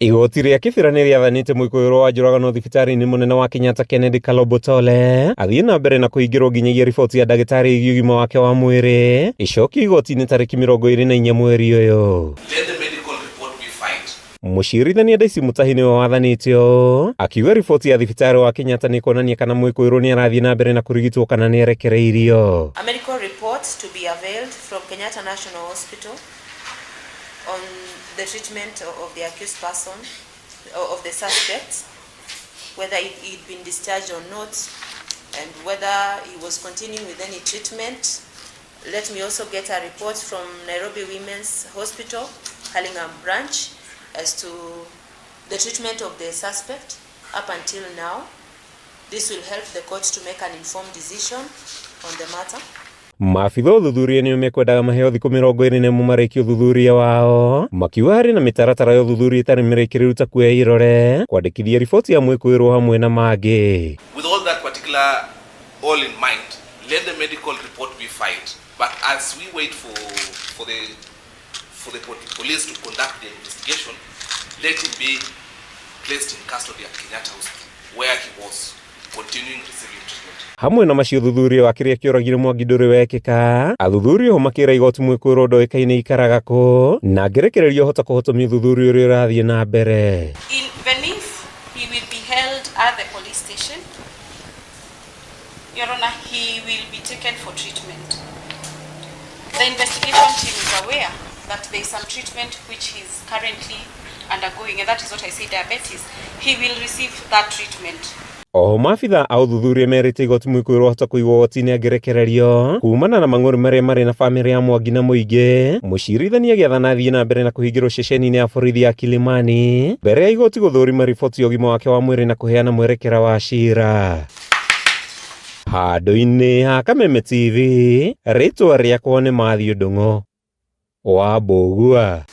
Igoti ria kibira ni riathanite mwikuirwo wa njuragano thibitari-ini munene wa Kenyatta Kennedy Kalobo Tole athie na mbere na kuingirwo nginyagia riboti ya ndagitari igi ugima wake wa mwiri icokio igoti-ini tariki 24 mweri uyu. Mucirithania Daisy Mutahi niwe wathanite ũũ akiuga riboti ya thibitari wa Kenyatta ni kuonania kana mwikuirwo ni arathie na mbere na kurigitwo kana ni erekereirio. A medical report to be availed from Kenyatta National Hospital on the treatment of the accused person, of the suspect, whether he'd been discharged or not, and whether he was continuing with any treatment. Let me also get a report from Nairobi Women's Hospital, Hurlingham branch, as to the treatment of the suspect up until now. This will help the court to make an informed decision on the matter. Maabitha uthuthuria ni mekwendaga maheo thiku 21 marĩkie uthuthuria wao makiuga harĩ na mĩtaratara ya uthuthuria itarĩ mĩrĩkĩrĩru ta kuoya irore kwandĩkithia riboti ya mwĩkũĩrwo hamwe na mangĩ. With all that particular all in mind, let the medical report be filed, but as we wait for the police to conduct the investigation, let him be placed in custody at Kenyatta Hospital where he was continuing receiving treatment. Hamwe na macio thuthuria wa kiria kioragire Mwangi ndũrĩ wekĩka athuthuria ho makĩra igoti mwĩkũĩrwo ndoĩkaine ikaraga kũ na ngerekererio hota kũhotomia uthuthuria ũrĩa ũrathiĩ na mbere. Even if he will be held at the police station, Your Honor, he will be taken for treatment. The investigation team is aware that there is some treatment which he is currently undergoing, and that is what I say, diabetes. He will receive that treatment. O maabitha a uthuthuria merĩte igoti mwĩkũĩrwo hota kũigwo igoti-inĩ angĩrekererio kumana na mang'ũrĩ marĩa marĩ na bamĩrĩ ya Mwangi na mũingĩ. Mũcirithania agĩathana athiĩ na mbere na kũhingĩrwo ceceni-inĩ ya borithi ya Kilimani mbere ya igoti gũthũrima riboti ya ũgima wake wa mwĩrĩ na kũheana mwerekera wa cira. Handũ-inĩ ha Kameme TV, rĩtwa rĩakwa nĩ Matthew Ndung'u wa Mbũgua.